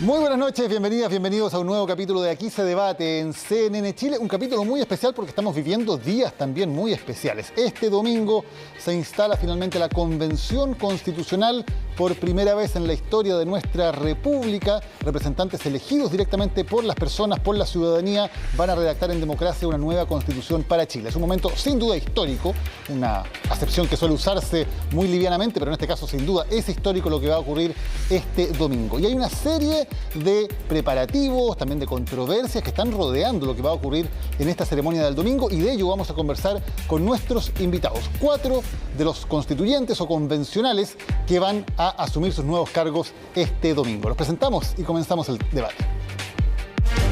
Muy buenas noches, bienvenidas, bienvenidos a un nuevo capítulo de Aquí se debate en CNN Chile. Un capítulo muy especial porque estamos viviendo días también muy especiales. Este domingo se instala finalmente la Convención Constitucional por primera vez en la historia de nuestra República. Representantes elegidos directamente por las personas, por la ciudadanía, van a redactar en democracia una nueva Constitución para Chile. Es un momento sin duda histórico, una acepción que suele usarse muy livianamente, pero en este caso sin duda es histórico lo que va a ocurrir este domingo. Y hay una serie de preparativos, también de controversias que están rodeando lo que va a ocurrir en esta ceremonia del domingo, y de ello vamos a conversar con nuestros invitados. 4 de los constituyentes o convencionales que van a asumir sus nuevos cargos este domingo. Los presentamos y comenzamos el debate.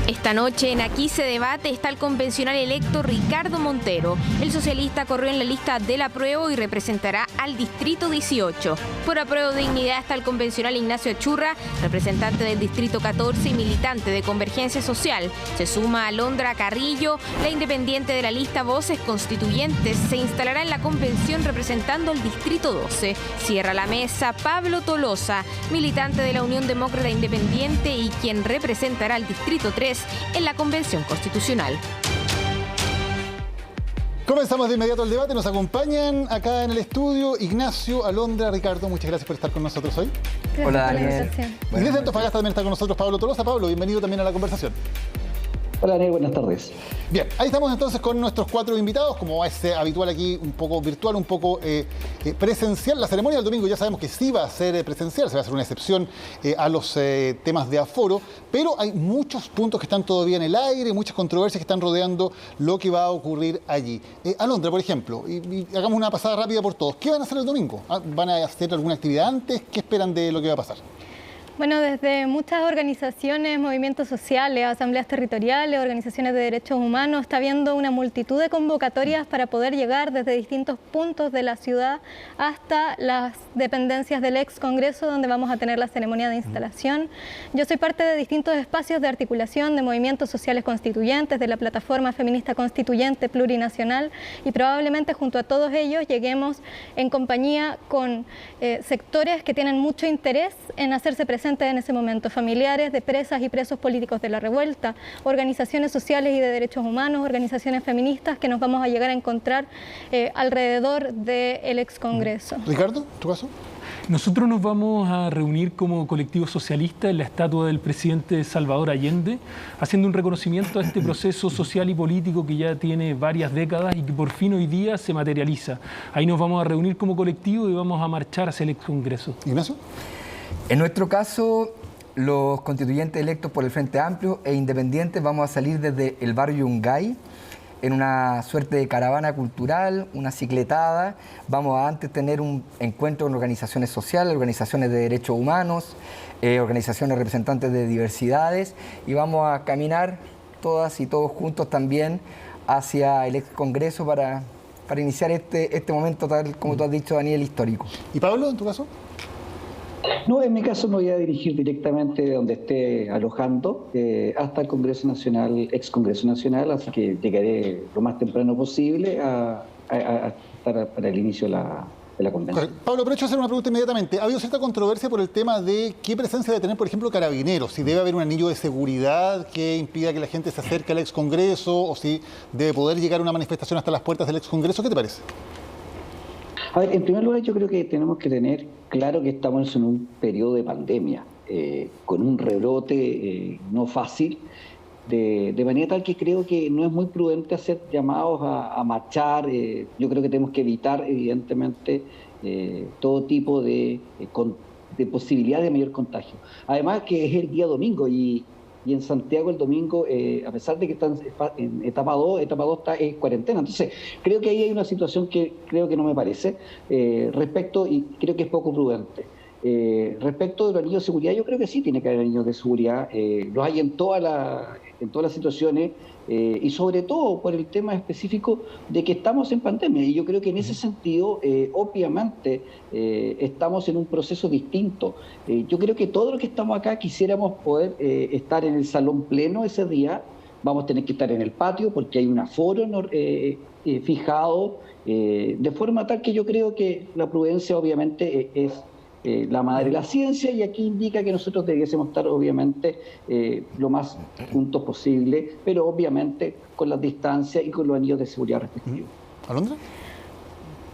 Esta noche en Aquí se debate está el convencional electo Ricardo Montero. El socialista corrió en la lista del apruebo y representará al distrito 18. Por apruebo de dignidad está el convencional Ignacio Achurra, representante del distrito 14 y militante de Convergencia Social. Se suma Alondra Carrillo, la independiente de la lista Voces Constituyentes. Se instalará en la convención representando el distrito 12. Cierra la mesa Pablo Tolosa, militante de la Unión Demócrata Independiente y quien representará al distrito 3 en la Convención Constitucional. Comenzamos de inmediato el debate. Nos acompañan acá en el estudio Ignacio, Alondra, Ricardo. Muchas gracias por estar con nosotros hoy. Gracias. Hola, Daniel. Y desde Antofagasta también está con nosotros Pablo Tolosa. Pablo, bienvenido también a la conversación. Hola, Daniel, buenas tardes. Bien, ahí estamos entonces con nuestros 4 invitados, como es habitual aquí, un poco virtual, un poco presencial. La ceremonia del domingo ya sabemos que sí va a ser presencial, se va a hacer una excepción a los temas de aforo, pero hay muchos puntos que están todavía en el aire, muchas controversias que están rodeando lo que va a ocurrir allí. Alondra, por ejemplo, y hagamos una pasada rápida por todos. ¿Qué van a hacer el domingo? ¿Van a hacer alguna actividad antes? ¿Qué esperan de lo que va a pasar? Bueno, desde muchas organizaciones, movimientos sociales, asambleas territoriales, organizaciones de derechos humanos, está habiendo una multitud de convocatorias para poder llegar desde distintos puntos de la ciudad hasta las dependencias del ex Congreso, donde vamos a tener la ceremonia de instalación. Yo soy parte de distintos espacios de articulación de movimientos sociales constituyentes, de la Plataforma Feminista Constituyente Plurinacional, y probablemente junto a todos ellos lleguemos en compañía con sectores que tienen mucho interés en hacerse presentes en ese momento, familiares de presas y presos políticos de la revuelta, organizaciones sociales y de derechos humanos, organizaciones feministas que nos vamos a llegar a encontrar alrededor del ex Congreso. Ricardo, ¿tu caso? Nosotros nos vamos a reunir como colectivo socialista en la estatua del presidente Salvador Allende, haciendo un reconocimiento a este proceso social y político que ya tiene varias décadas y que por fin hoy día se materializa. Ahí nos vamos a reunir como colectivo y vamos a marchar hacia el ex Congreso. Ignacio. En nuestro caso, los constituyentes electos por el Frente Amplio e independientes vamos a salir desde el barrio Yungay en una suerte de caravana cultural, una cicletada. Vamos a antes tener un encuentro con organizaciones sociales, organizaciones de derechos humanos, organizaciones representantes de diversidades, y vamos a caminar todas y todos juntos también hacia el ex Congreso para iniciar este momento, tal como tú has dicho, Daniel, histórico. ¿Y Pablo, en tu caso? No, en mi caso me voy a dirigir directamente de donde esté alojando hasta el Congreso Nacional, ex Congreso Nacional, así que llegaré lo más temprano posible a estar para el inicio de la convención. Correcto. Pablo, aprovecho a hacer una pregunta inmediatamente. Ha habido cierta controversia por el tema de qué presencia debe tener, por ejemplo, Carabineros, si debe haber un anillo de seguridad que impida que la gente se acerque al ex Congreso, o si debe poder llegar una manifestación hasta las puertas del ex Congreso. ¿Qué te parece? A ver, en primer lugar yo creo que tenemos que tener claro que estamos en un periodo de pandemia, con un rebrote no fácil, de manera tal que creo que no es muy prudente hacer llamados a marchar. Yo creo que tenemos que evitar, evidentemente, todo tipo de posibilidad de mayor contagio. Además que es el día domingo y en Santiago el domingo, a pesar de que están en etapa 2 está en cuarentena. Entonces, creo que ahí hay una situación que creo que no me parece respecto, y creo que es poco prudente. Respecto de los anillos de seguridad, yo creo que sí tiene que haber anillos de seguridad. Los hay en todas las situaciones, y sobre todo por el tema específico de que estamos en pandemia. Y yo creo que en ese sentido, obviamente, estamos en un proceso distinto. Yo creo que todos los que estamos acá quisiéramos poder estar en el salón pleno ese día. Vamos a tener que estar en el patio porque hay un aforo fijado, de forma tal que yo creo que la prudencia obviamente es la madre de la ciencia, y aquí indica que nosotros debiésemos estar obviamente lo más juntos posible, pero obviamente con las distancias y con los anillos de seguridad respectivos. ¿Alondra?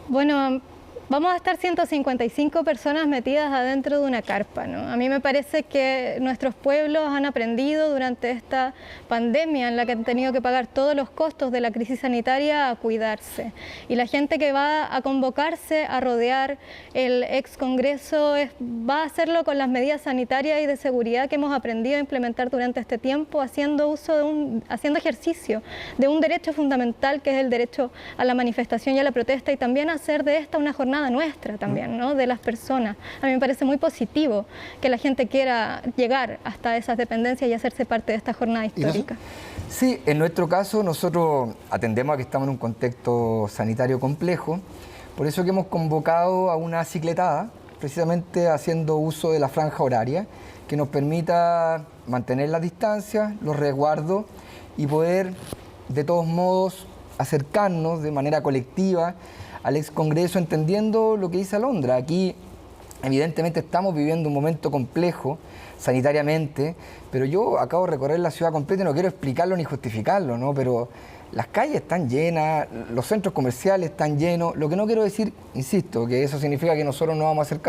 Bueno, vamos a estar 155 personas metidas adentro de una carpa, ¿no? A mí me parece que nuestros pueblos han aprendido durante esta pandemia en la que han tenido que pagar todos los costos de la crisis sanitaria a cuidarse. Y la gente que va a convocarse a rodear el ex Congreso va a hacerlo con las medidas sanitarias y de seguridad que hemos aprendido a implementar durante este tiempo, haciendo ejercicio de un derecho fundamental que es el derecho a la manifestación y a la protesta, y también hacer de esta una jornada nuestra también, ¿no? De las personas. A mí me parece muy positivo que la gente quiera llegar hasta esas dependencias y hacerse parte de esta jornada histórica. Sí, en nuestro caso nosotros atendemos a que estamos en un contexto sanitario complejo, por eso que hemos convocado a una cicletada, precisamente haciendo uso de la franja horaria, que nos permita mantener las distancias, los resguardos y poder de todos modos acercarnos de manera colectiva al ex Congreso, entendiendo lo que dice Alondra. Aquí evidentemente estamos viviendo un momento complejo sanitariamente, pero yo acabo de recorrer la ciudad completa y no quiero explicarlo ni justificarlo, ¿no? Pero las calles están llenas, los centros comerciales están llenos. Lo que no quiero decir, insisto, que eso significa que nosotros no vamos a hacer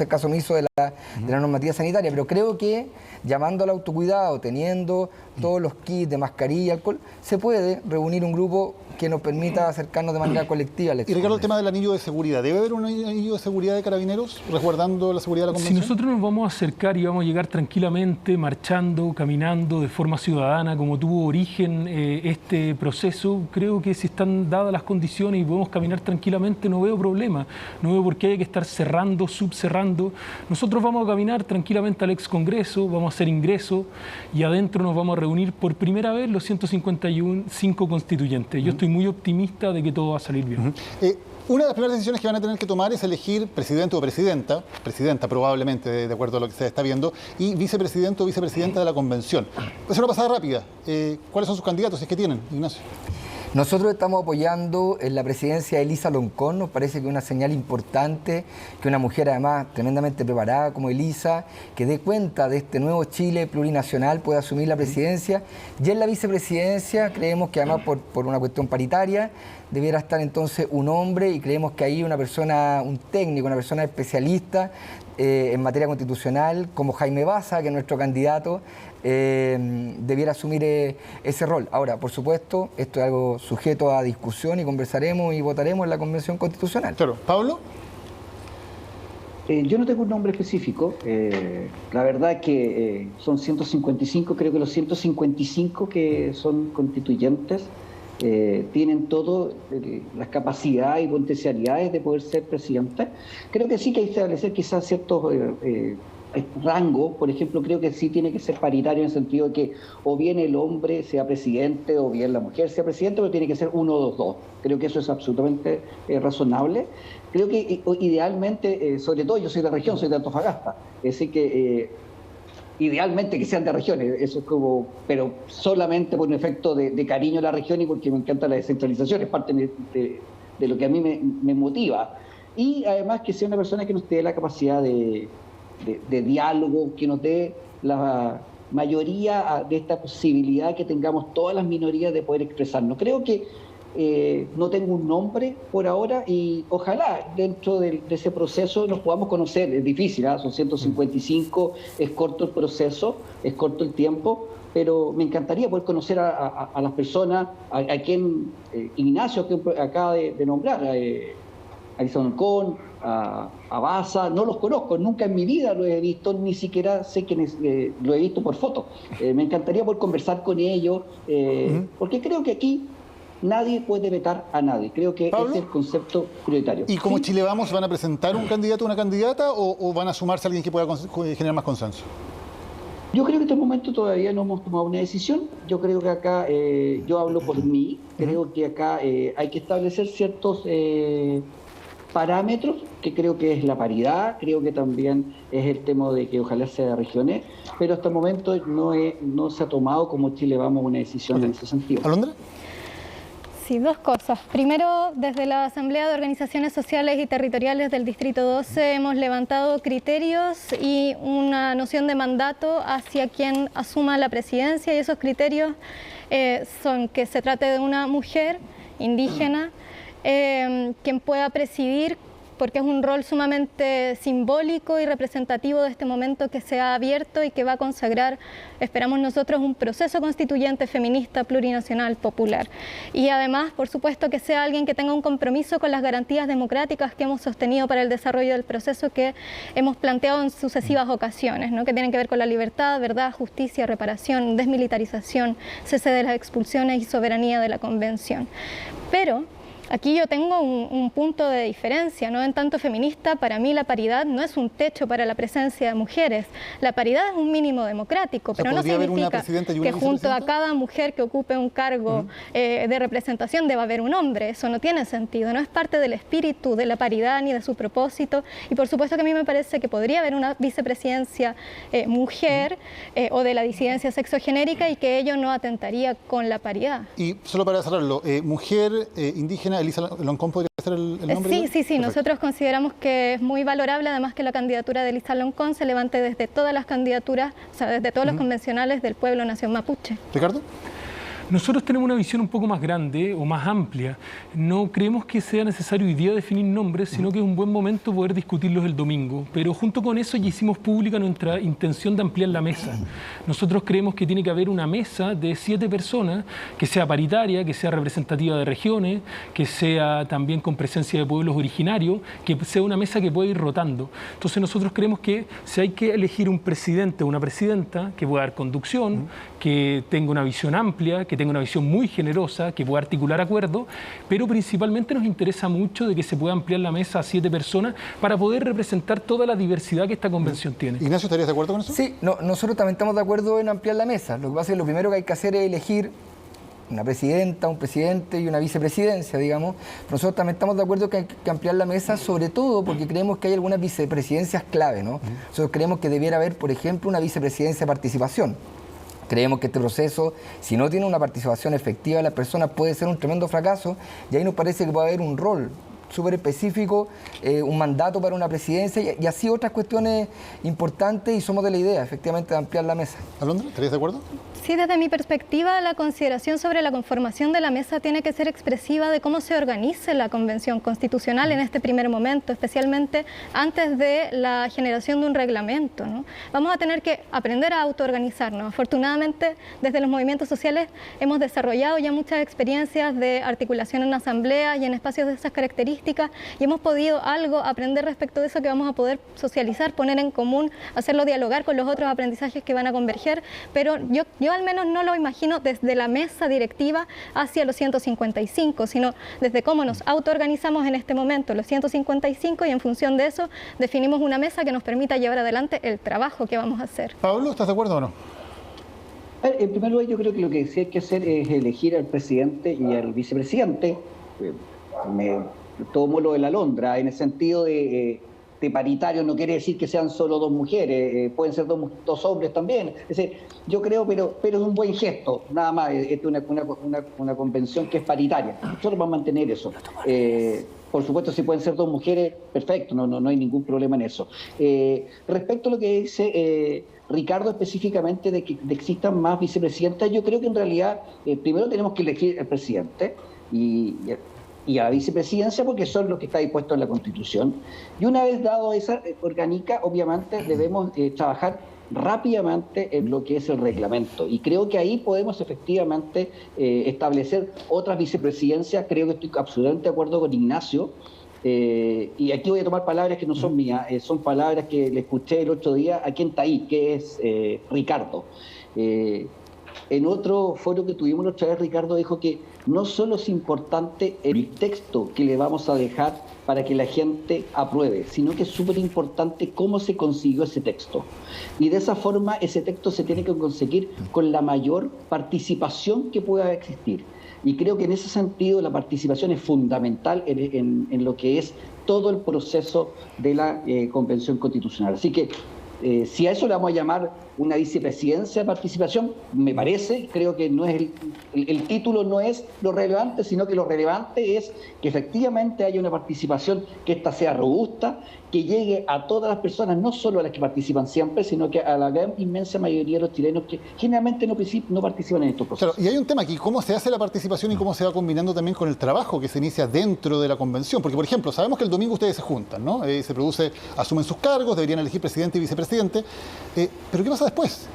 caso omiso de la normativa sanitaria, pero creo que llamando al autocuidado, teniendo todos los kits de mascarilla y alcohol, se puede reunir un grupo que nos permita acercarnos de manera colectiva al ex. Y Ricardo, el tema del anillo de seguridad. ¿Debe haber un anillo de seguridad de Carabineros resguardando la seguridad de la convención? Si nosotros nos vamos a acercar y vamos a llegar tranquilamente, marchando, caminando de forma ciudadana, como tuvo origen este proceso, creo que si están dadas las condiciones y podemos caminar tranquilamente, no veo problema. No veo por qué hay que estar cerrando, subcerrando. Nosotros vamos a caminar tranquilamente al ex Congreso, vamos a hacer ingreso y adentro nos vamos a reunir por primera vez los 155 constituyentes. Yo estoy muy optimista de que todo va a salir bien. Una de las primeras decisiones que van a tener que tomar es elegir presidente o presidenta probablemente, de acuerdo a lo que se está viendo, y vicepresidente o vicepresidenta de la convención. Es una pasada rápida. ¿Cuáles son sus candidatos, si es que tienen, Ignacio? Nosotros estamos apoyando en la presidencia de Elisa Loncón. Nos parece que es una señal importante que una mujer además tremendamente preparada como Elisa, que dé cuenta de este nuevo Chile plurinacional, pueda asumir la presidencia. Y en la vicepresidencia creemos que además por una cuestión paritaria debiera estar entonces un hombre, y creemos que ahí una persona, un técnico, una persona especialista en materia constitucional como Jaime Baza, que es nuestro candidato, debiera asumir ese rol. Ahora, por supuesto, esto es algo sujeto a discusión y conversaremos y votaremos en la Convención Constitucional. Claro. ¿Pablo? Yo no tengo un nombre específico. La verdad es que son 155, creo que los 155 que son constituyentes tienen todas las capacidades y potencialidades de poder ser presidentes. Creo que sí que hay que establecer quizás ciertos rangos. Por ejemplo, creo que sí tiene que ser paritario en el sentido de que o bien el hombre sea presidente o bien la mujer sea presidente, pero tiene que ser uno de los dos. Creo que eso es absolutamente razonable. Creo que idealmente, sobre todo yo soy de región, soy de Antofagasta, es decir que idealmente que sean de regiones, eso es como, pero solamente por un efecto de cariño a la región y porque me encanta la descentralización, es parte de lo que a mí me motiva. Y además que sea una persona que nos dé la capacidad de diálogo, que nos dé la mayoría de esta posibilidad que tengamos todas las minorías de poder expresarnos. Creo que no tengo un nombre por ahora y ojalá dentro de ese proceso nos podamos conocer. Es difícil, ¿eh? Son 155, es corto el proceso, es corto el tiempo, pero me encantaría poder conocer a las personas, a quien Ignacio que acaba de nombrar, a Elisa Loncón, a Baza. No los conozco, nunca en mi vida lo he visto, ni siquiera sé quiénes, lo he visto por foto. Me encantaría poder conversar con ellos, porque creo que aquí nadie puede vetar a nadie. Creo que ese es el concepto prioritario. ¿Y como Chile Vamos van a presentar un candidato o una candidata o van a sumarse a alguien que pueda generar más consenso? Yo creo que en este momento todavía no hemos tomado una decisión. Yo creo que acá, yo hablo por mí, creo que acá hay que establecer ciertos parámetros, que creo que es la paridad, creo que también es el tema de que ojalá sea de regiones, pero hasta el momento no se ha tomado como Chile Vamos una decisión en ese sentido. ¿Alondra? Sí, dos cosas. Primero, desde la Asamblea de Organizaciones Sociales y Territoriales del Distrito 12 hemos levantado criterios y una noción de mandato hacia quien asuma la presidencia, y esos criterios son que se trate de una mujer indígena, quien pueda presidir, porque es un rol sumamente simbólico y representativo de este momento que se ha abierto y que va a consagrar, esperamos nosotros, un proceso constituyente feminista, plurinacional, popular. Y además, por supuesto, que sea alguien que tenga un compromiso con las garantías democráticas que hemos sostenido para el desarrollo del proceso, que hemos planteado en sucesivas ocasiones, ¿no? Que tienen que ver con la libertad, verdad, justicia, reparación, desmilitarización, cese de las expulsiones y soberanía de la Convención. Pero aquí yo tengo un punto de diferencia, ¿no? En tanto feminista, para mí la paridad no es un techo para la presencia de mujeres. La paridad es un mínimo democrático, pero no significa que junto a cada mujer que ocupe un cargo de representación deba haber un hombre. Eso no tiene sentido, no es parte del espíritu de la paridad ni de su propósito. Y por supuesto que a mí me parece que podría haber una vicepresidencia mujer o de la disidencia sexogenérica, y que ello no atentaría con la paridad. Y solo para cerrarlo, mujer indígena, Elisa Loncón podría ser el nombre. Sí. Perfecto. Nosotros consideramos que es muy valorable, además, que la candidatura de Elisa Loncón se levante desde todas las candidaturas, o sea, desde todos los convencionales del pueblo nación mapuche. Ricardo. Nosotros tenemos una visión un poco más grande o más amplia. No creemos que sea necesario hoy día definir nombres, sino que es un buen momento poder discutirlos el domingo. Pero junto con eso ya hicimos pública nuestra intención de ampliar la mesa. Nosotros creemos que tiene que haber una mesa de 7 personas, que sea paritaria, que sea representativa de regiones, que sea también con presencia de pueblos originarios, que sea una mesa que pueda ir rotando. Entonces nosotros creemos que si hay que elegir un presidente o una presidenta que pueda dar conducción, que tenga una visión amplia, que tenga una visión muy generosa, que pueda articular acuerdos, pero principalmente nos interesa mucho de que se pueda ampliar la mesa a 7 personas para poder representar toda la diversidad que esta convención tiene. Ignacio, ¿estarías de acuerdo con eso? Sí, nosotros también estamos de acuerdo en ampliar la mesa. Lo que pasa es que lo primero que hay que hacer es elegir una presidenta, un presidente y una vicepresidencia, digamos. Nosotros también estamos de acuerdo que hay que ampliar la mesa, sobre todo porque creemos que hay algunas vicepresidencias clave, ¿no? Nosotros creemos que debiera haber, por ejemplo, una vicepresidencia de participación. Creemos que este proceso, si no tiene una participación efectiva de las personas, puede ser un tremendo fracaso, y ahí nos parece que puede haber un rol súper específico, un mandato para una presidencia y así otras cuestiones importantes, y somos de la idea, efectivamente, de ampliar la mesa. Alondra, ¿estarías de acuerdo? Sí, desde mi perspectiva, la consideración sobre la conformación de la mesa tiene que ser expresiva de cómo se organice la Convención Constitucional en este primer momento, especialmente antes de la generación de un reglamento, ¿no? Vamos a tener que aprender a autoorganizarnos. Afortunadamente, desde los movimientos sociales hemos desarrollado ya muchas experiencias de articulación en asambleas y en espacios de esas características, y hemos podido algo aprender respecto de eso que vamos a poder socializar, poner en común, hacerlo dialogar con los otros aprendizajes que van a converger, pero yo al menos no lo imagino desde la mesa directiva hacia los 155, sino desde cómo nos autoorganizamos en este momento los 155, y en función de eso definimos una mesa que nos permita llevar adelante el trabajo que vamos a hacer. Pablo, ¿estás de acuerdo o no? En primer lugar, yo creo que lo que sí hay que hacer es elegir al presidente y al vicepresidente. Tomo lo de la Alondra, en el sentido de paritario no quiere decir que sean solo 2 mujeres, pueden ser dos hombres también. Es decir, yo creo, pero es un buen gesto, nada más. Es una convención que es paritaria. Nosotros vamos a mantener eso. Por supuesto, si pueden ser 2 mujeres, perfecto, no hay ningún problema en eso. Respecto a lo que dice Ricardo específicamente de que existan más vicepresidentas, yo creo que en realidad primero tenemos que elegir al presidente y a la vicepresidencia, porque son los que está dispuesto en la Constitución. Y una vez dado esa orgánica, obviamente debemos trabajar rápidamente en lo que es el reglamento. Y creo que ahí podemos efectivamente establecer otras vicepresidencias. Creo que estoy absolutamente de acuerdo con Ignacio. Y aquí voy a tomar palabras que no son mías, son palabras que le escuché el otro día a quien está ahí, que es Ricardo. En otro foro que tuvimos la otra vez, Ricardo dijo que no solo es importante el texto que le vamos a dejar para que la gente apruebe, sino que es súper importante cómo se consiguió ese texto. Y de esa forma ese texto se tiene que conseguir con la mayor participación que pueda existir. Y creo que en ese sentido la participación es fundamental en lo que es todo el proceso de la Convención Constitucional. Así que Si a eso le vamos a llamar una vicepresidencia de participación, me parece, creo que no es el título no es lo relevante, sino que lo relevante es que efectivamente haya una participación, que ésta sea robusta, que llegue a todas las personas, no solo a las que participan siempre, sino que a la gran inmensa mayoría de los chilenos que generalmente no participan en estos procesos. Claro, y hay un tema aquí, cómo se hace la participación y cómo se va combinando también con el trabajo que se inicia dentro de la convención. Porque, por ejemplo, sabemos que el domingo ustedes se juntan, ¿no? Asumen sus cargos, deberían elegir presidente y vicepresidente. Pero ¿qué pasa después?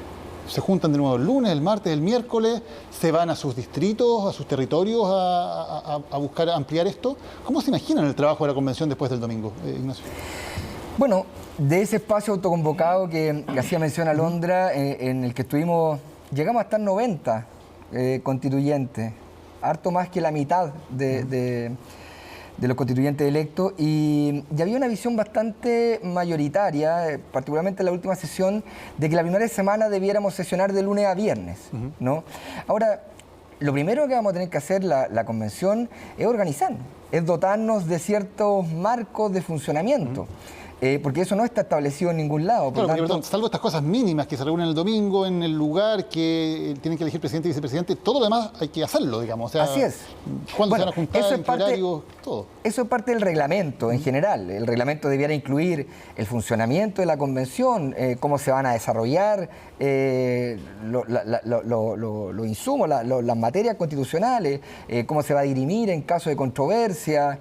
Se juntan de nuevo el lunes, el martes, el miércoles, se van a sus distritos, a sus territorios a buscar ampliar esto. ¿Cómo se imaginan el trabajo de la convención después del domingo, Ignacio? Bueno, de ese espacio autoconvocado que hacía mención Alondra, en el que llegamos a estar 90 constituyentes, harto más que la mitad de los constituyentes electos, y había una visión bastante mayoritaria, particularmente en la última sesión, de que la primera semana debiéramos sesionar de lunes a viernes, ¿no? Ahora, lo primero que vamos a tener que hacer la convención es organizarnos, es dotarnos de ciertos marcos de funcionamiento. Porque eso no está establecido en ningún lado. Claro, porque, perdón, salvo estas cosas mínimas que se reúnen el domingo en el lugar, que tienen que elegir presidente y vicepresidente, todo lo demás hay que hacerlo, digamos. O sea, así es. ¿Cuándo se van a juntar? ¿En qué horarios? Todo. Eso es parte del reglamento en general. El reglamento debiera incluir el funcionamiento de la convención, cómo se van a desarrollar los insumos, las materias constitucionales, cómo se va a dirimir en caso de controversia,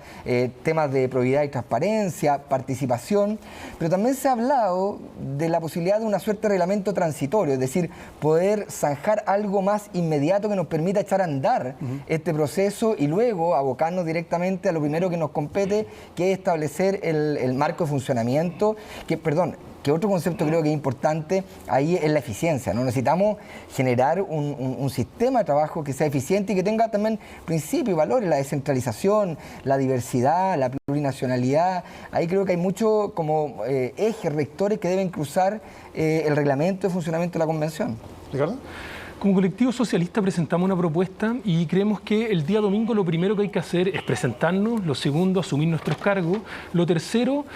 temas de probidad y transparencia, participación. Pero también se ha hablado de la posibilidad de una suerte de reglamento transitorio, es decir, poder zanjar algo más inmediato que nos permita echar a andar este proceso y luego abocarnos directamente a lo primero que nos compete, que es establecer el marco de funcionamiento, que otro concepto creo que es importante ahí es la eficiencia, ¿no? Necesitamos generar un sistema de trabajo que sea eficiente y que tenga también principios y valores, la descentralización, la diversidad, la plurinacionalidad. Ahí creo que hay muchos como ejes rectores que deben cruzar el reglamento de funcionamiento de la convención. ¿Ricardo? Como colectivo socialista presentamos una propuesta y creemos que el día domingo lo primero que hay que hacer es presentarnos, lo segundo, asumir nuestros cargos, lo tercero,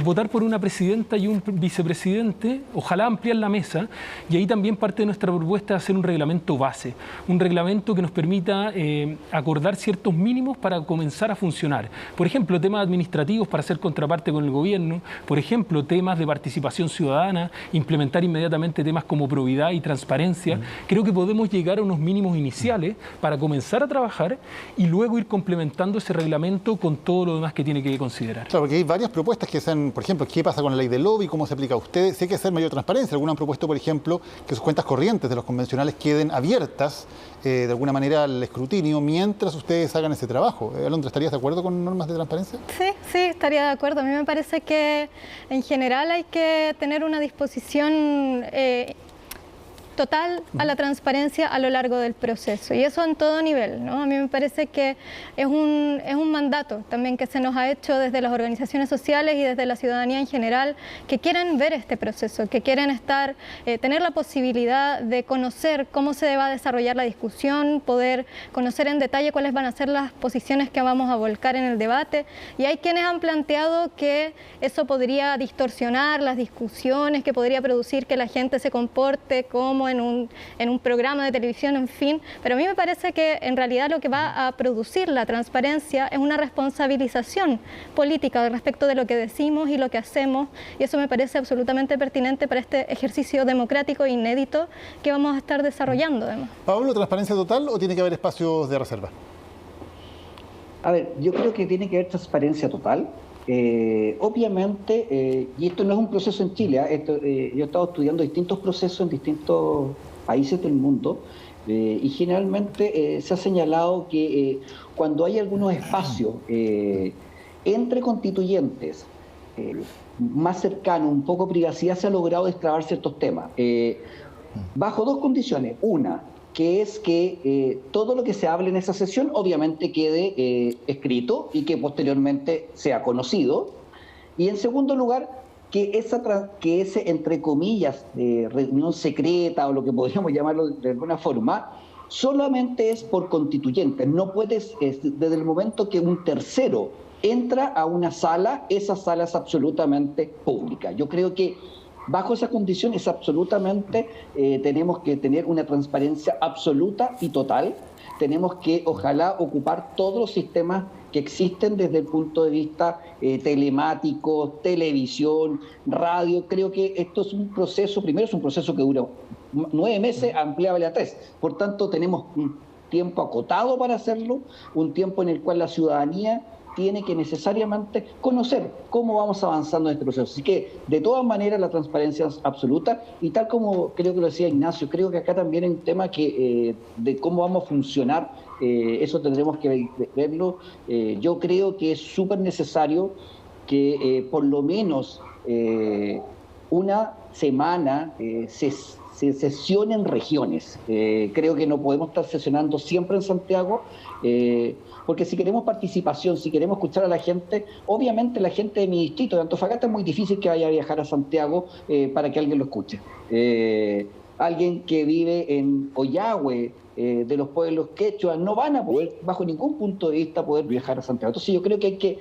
votar por una presidenta y un vicepresidente, ojalá ampliar la mesa, y ahí también parte de nuestra propuesta es hacer un reglamento base, un reglamento que nos permita acordar ciertos mínimos para comenzar a funcionar. Por ejemplo, temas administrativos para hacer contraparte con el gobierno, por ejemplo, temas de participación ciudadana, implementar inmediatamente temas como probidad y transparencia. Creo que podemos llegar a unos mínimos iniciales para comenzar a trabajar y luego ir complementando ese reglamento con todo lo demás que tiene que considerar. Claro, porque hay varias propuestas que sean, por ejemplo, ¿qué pasa con la ley del lobby? ¿Cómo se aplica a ustedes? Si hay que hacer mayor transparencia. Algunos han propuesto, por ejemplo, que sus cuentas corrientes de los convencionales queden abiertas de alguna manera al escrutinio mientras ustedes hagan ese trabajo. Alondra, ¿estarías de acuerdo con normas de transparencia? Sí, estaría de acuerdo. A mí me parece que en general hay que tener una disposición total a la transparencia a lo largo del proceso, y eso en todo nivel, ¿no? A mí me parece que es un mandato también que se nos ha hecho desde las organizaciones sociales y desde la ciudadanía en general, que quieren ver este proceso, que quieren tener la posibilidad de conocer cómo se va a desarrollar la discusión, poder conocer en detalle cuáles van a ser las posiciones que vamos a volcar en el debate, y hay quienes han planteado que eso podría distorsionar las discusiones, que podría producir que la gente se comporte como en un programa de televisión, en fin, pero a mí me parece que en realidad lo que va a producir la transparencia es una responsabilización política respecto de lo que decimos y lo que hacemos, y eso me parece absolutamente pertinente para este ejercicio democrático inédito que vamos a estar desarrollando además. Pablo, ¿transparencia total o tiene que haber espacios de reserva? A ver, yo creo que tiene que haber transparencia total. Obviamente, y esto no es un proceso en Chile, yo he estado estudiando distintos procesos en distintos países del mundo, y generalmente se ha señalado que cuando hay algunos espacios entre constituyentes más cercanos, un poco privacidad, se ha logrado destrabar ciertos temas, bajo dos condiciones. Una, que es que todo lo que se hable en esa sesión obviamente quede escrito y que posteriormente sea conocido. Y en segundo lugar, que ese, entre comillas, reunión secreta o lo que podríamos llamarlo de alguna forma, solamente es por constituyentes. No puedes, desde el momento que un tercero entra a una sala, esa sala es absolutamente pública. Yo creo que bajo esa condición es absolutamente, tenemos que tener una transparencia absoluta y total. Tenemos que, ojalá, ocupar todos los sistemas que existen desde el punto de vista telemático, televisión, radio. Creo que esto es un proceso, primero es un proceso que dura 9 meses, ampliable a 3. Por tanto, tenemos un tiempo acotado para hacerlo, un tiempo en el cual la ciudadanía tiene que necesariamente conocer cómo vamos avanzando en este proceso. Así que, de todas maneras, la transparencia es absoluta, y tal como creo que lo decía Ignacio, creo que acá también hay un tema que de cómo vamos a funcionar, eso tendremos que verlo. Yo creo que es súper necesario que por lo menos una semana se sesione en regiones. Creo que no podemos estar sesionando siempre en Santiago, porque si queremos participación, si queremos escuchar a la gente, obviamente la gente de mi distrito de Antofagasta es muy difícil que vaya a viajar a Santiago para que alguien lo escuche. Alguien que vive en Ollagüe, de los pueblos quechua, no van a poder, bajo ningún punto de vista, poder viajar a Santiago. Entonces yo creo que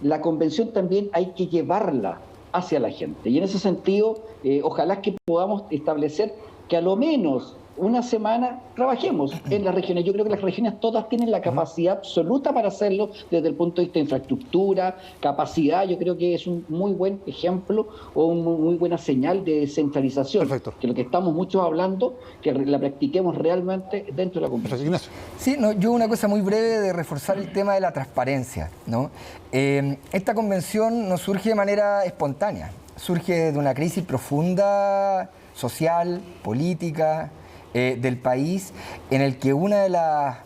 la convención también hay que llevarla hacia la gente. Y en ese sentido, ojalá que podamos establecer que a lo menos una semana trabajemos en las regiones. Yo creo que las regiones todas tienen la capacidad absoluta para hacerlo desde el punto de vista de infraestructura, capacidad. Yo creo que es un muy buen ejemplo o una muy buena señal de descentralización. Perfecto. Que lo que estamos muchos hablando, que la practiquemos realmente dentro de la convención. Ignacio. Sí, no, yo una cosa muy breve de reforzar el tema de la transparencia, ¿no? Esta convención no surge de manera espontánea, surge de una crisis profunda social, política, del país, en el que una de las,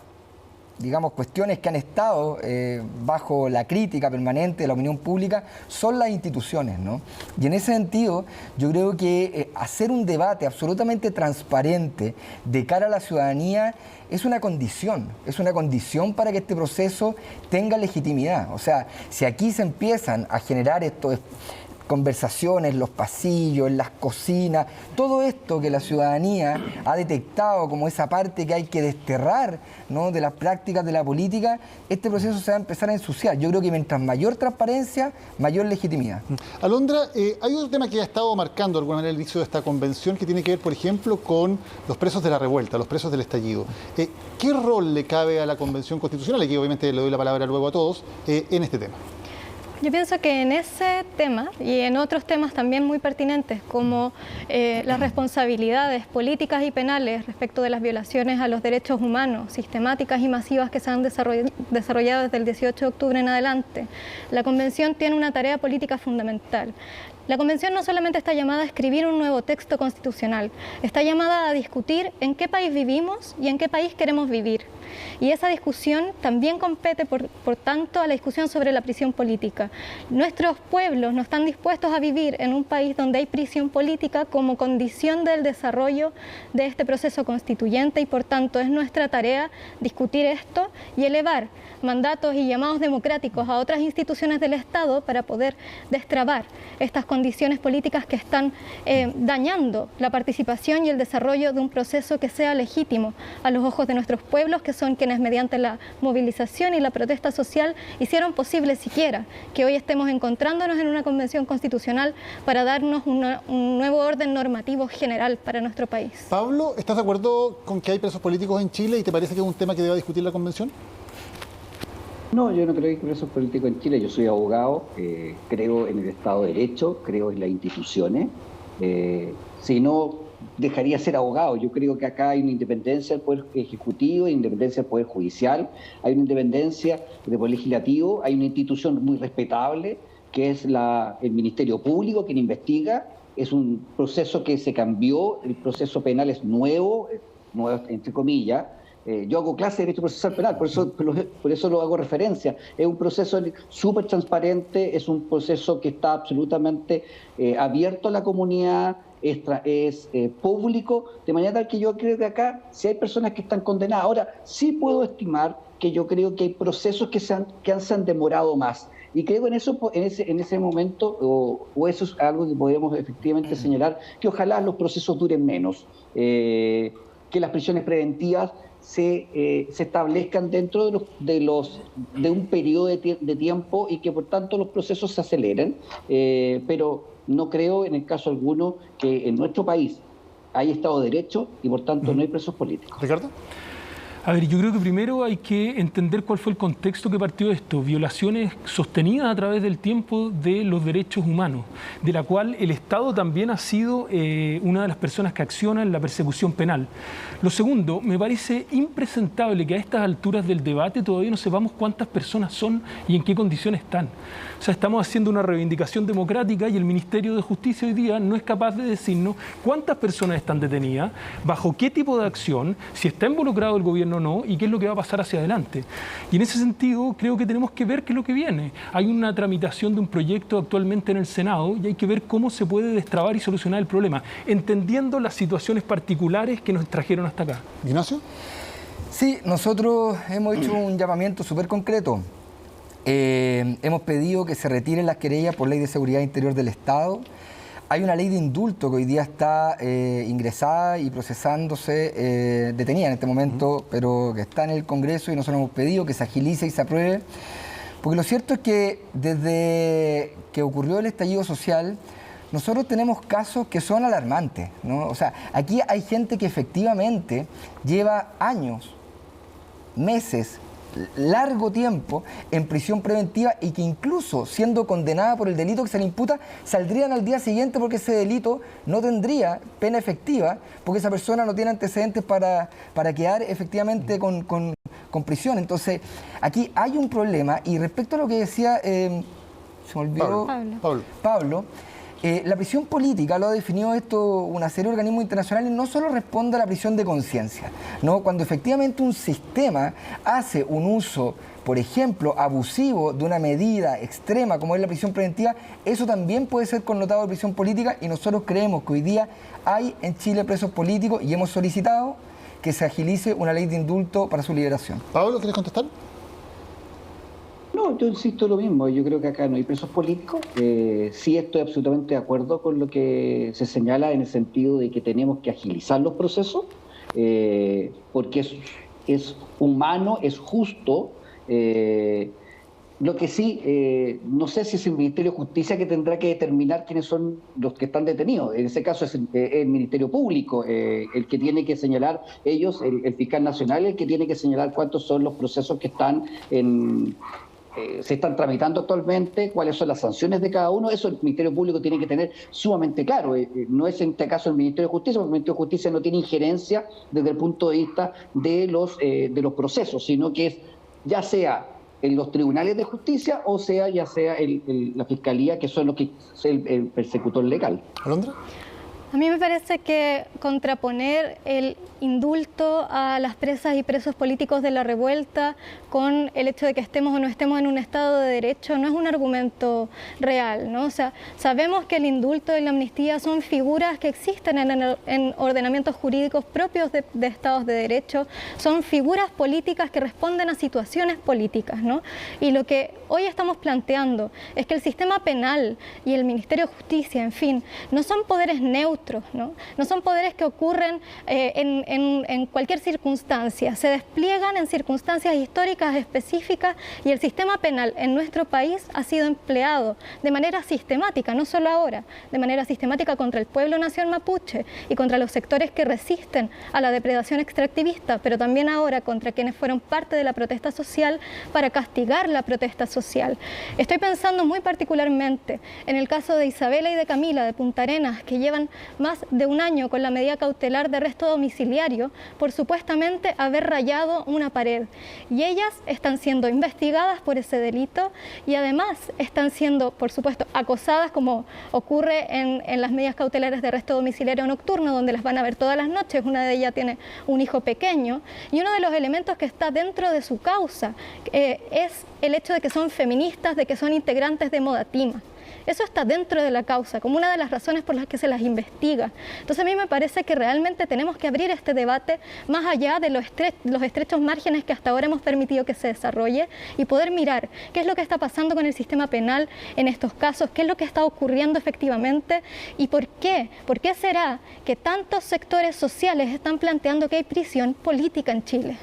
digamos, cuestiones que han estado bajo la crítica permanente de la opinión pública son las instituciones, ¿no? Y en ese sentido, yo creo que hacer un debate absolutamente transparente de cara a la ciudadanía es una condición para que este proceso tenga legitimidad. O sea, si aquí se empiezan a generar estos conversaciones, los pasillos, en las cocinas, todo esto que la ciudadanía ha detectado como esa parte que hay que desterrar, ¿no?, de las prácticas de la política, este proceso se va a empezar a ensuciar. Yo creo que mientras mayor transparencia, mayor legitimidad. Alondra, hay otro tema que ha estado marcando de alguna manera el inicio de esta convención, que tiene que ver, por ejemplo, con los presos de la revuelta, los presos del estallido. ¿Qué rol le cabe a la Convención Constitucional? Aquí obviamente le doy la palabra luego a todos, en este tema. Yo pienso que en ese tema y en otros temas también muy pertinentes, como las responsabilidades políticas y penales respecto de las violaciones a los derechos humanos sistemáticas y masivas que se han desarrollado desde el 18 de octubre en adelante, la Convención tiene una tarea política fundamental. La Convención no solamente está llamada a escribir un nuevo texto constitucional, está llamada a discutir en qué país vivimos y en qué país queremos vivir. Y esa discusión también compete, por tanto, a la discusión sobre la prisión política. Nuestros pueblos no están dispuestos a vivir en un país donde hay prisión política como condición del desarrollo de este proceso constituyente, y por tanto es nuestra tarea discutir esto y elevar mandatos y llamados democráticos a otras instituciones del Estado para poder destrabar estas condiciones políticas que están dañando la participación y el desarrollo de un proceso que sea legítimo a los ojos de nuestros pueblos, que son quienes mediante la movilización y la protesta social hicieron posible siquiera que hoy estemos encontrándonos en una convención constitucional para darnos un nuevo orden normativo general para nuestro país. Pablo, ¿estás de acuerdo con que hay presos políticos en Chile y te parece que es un tema que deba discutir la convención? No, yo no creo que hay presos políticos en Chile. Yo soy abogado, creo en el Estado de Derecho, creo en las instituciones. Si no, dejaría de ser abogado. Yo creo que acá hay una independencia del Poder Ejecutivo, hay independencia del Poder Judicial, hay una independencia del Poder Legislativo, hay una institución muy respetable que es el Ministerio Público, quien investiga. Es un proceso que se cambió, el proceso penal es nuevo entre comillas. Yo hago clase de Derecho Procesal Penal, por eso lo hago referencia. Es un proceso súper transparente, es un proceso que está absolutamente abierto a la comunidad, es público, de manera tal que yo creo que acá, si hay personas que están condenadas, ahora sí puedo estimar que yo creo que hay procesos que se han demorado más. Y creo en ese momento, o eso es algo que podemos efectivamente señalar, que ojalá los procesos duren menos, que las prisiones preventivas se establezcan dentro de un periodo de tiempo y que por tanto los procesos se aceleren, pero no creo en el caso alguno que en nuestro país hay Estado de Derecho y por tanto no hay presos políticos. Ricardo. A ver, yo creo que primero hay que entender cuál fue el contexto que partió esto. Violaciones sostenidas a través del tiempo de los derechos humanos, de la cual el Estado también ha sido una de las personas que acciona en la persecución penal. Lo segundo, me parece impresentable que a estas alturas del debate todavía no sepamos cuántas personas son y en qué condiciones están. O sea, estamos haciendo una reivindicación democrática y el Ministerio de Justicia hoy día no es capaz de decirnos cuántas personas están detenidas, bajo qué tipo de acción, si está involucrado el gobierno o no, y qué es lo que va a pasar hacia adelante. Y en ese sentido creo que tenemos que ver qué es lo que viene. Hay una tramitación de un proyecto actualmente en el Senado y hay que ver cómo se puede destrabar y solucionar el problema, entendiendo las situaciones particulares que nos trajeron hasta acá. Ignacio. Sí, nosotros hemos hecho un llamamiento súper concreto. Hemos pedido que se retiren las querellas por ley de seguridad interior del Estado. Hay una ley de indulto que hoy día está ingresada y procesándose, detenida en este momento, pero que está en el Congreso y nosotros hemos pedido que se agilice y se apruebe. Porque lo cierto es que desde que ocurrió el estallido social, nosotros tenemos casos que son alarmantes, ¿no? O sea, aquí hay gente que efectivamente lleva años, meses, largo tiempo en prisión preventiva y que incluso siendo condenada por el delito que se le imputa, saldrían al día siguiente porque ese delito no tendría pena efectiva, porque esa persona no tiene antecedentes para quedar efectivamente con prisión. Entonces, aquí hay un problema y respecto a lo que decía, se me olvidó Pablo. La prisión política, lo ha definido esto una serie de organismos internacionales, no solo responde a la prisión de conciencia, ¿no? Cuando efectivamente un sistema hace un uso, por ejemplo, abusivo de una medida extrema como es la prisión preventiva, eso también puede ser connotado de prisión política y nosotros creemos que hoy día hay en Chile presos políticos y hemos solicitado que se agilice una ley de indulto para su liberación. Pablo, ¿quieres contestar? No, yo insisto lo mismo, yo creo que acá no hay presos políticos. Sí estoy absolutamente de acuerdo con lo que se señala en el sentido de que tenemos que agilizar los procesos, porque es humano, es justo. Lo que sí, no sé si es el Ministerio de Justicia que tendrá que determinar quiénes son los que están detenidos. En ese caso es el Ministerio Público el que tiene que señalar, ellos, el fiscal nacional, el que tiene que señalar cuántos son los procesos que están se están tramitando actualmente, cuáles son las sanciones de cada uno. Eso el Ministerio Público tiene que tener sumamente claro. No es en este caso el Ministerio de Justicia, porque el Ministerio de Justicia no tiene injerencia desde el punto de vista de los procesos, sino que es ya sea en los tribunales de justicia o sea ya sea la Fiscalía, que son los que es el persecutor legal. ¿Alondra? A mí me parece que contraponer el indulto a las presas y presos políticos de la revuelta con el hecho de que estemos o no estemos en un Estado de Derecho no es un argumento real, ¿no? O sea, sabemos que el indulto y la amnistía son figuras que existen en ordenamientos jurídicos propios de Estados de Derecho, son figuras políticas que responden a situaciones políticas, ¿no? Y lo que hoy estamos planteando es que el sistema penal y el Ministerio de Justicia, en fin, no son poderes neutros, ¿no? No son poderes que ocurren en cualquier circunstancia, se despliegan en circunstancias históricas específicas y el sistema penal en nuestro país ha sido empleado de manera sistemática, no solo ahora, de manera sistemática contra el pueblo nación mapuche y contra los sectores que resisten a la depredación extractivista, pero también ahora contra quienes fueron parte de la protesta social para castigar la protesta social. Estoy pensando muy particularmente en el caso de Isabela y de Camila de Punta Arenas, que llevan más de un año con la medida cautelar de arresto domiciliario por supuestamente haber rayado una pared. Y ellas están siendo investigadas por ese delito y además están siendo, por supuesto, acosadas como ocurre en las medidas cautelares de arresto domiciliario nocturno, donde las van a ver todas las noches. Una de ellas tiene un hijo pequeño y uno de los elementos que está dentro de su causa es el hecho de que son feministas, de que son integrantes de Modatima. Eso está dentro de la causa, como una de las razones por las que se las investiga. Entonces a mí me parece que realmente tenemos que abrir este debate más allá de los estrechos márgenes que hasta ahora hemos permitido que se desarrolle y poder mirar qué es lo que está pasando con el sistema penal en estos casos, qué es lo que está ocurriendo efectivamente y por qué. ¿Por qué será que tantos sectores sociales están planteando que hay prisión política en Chile?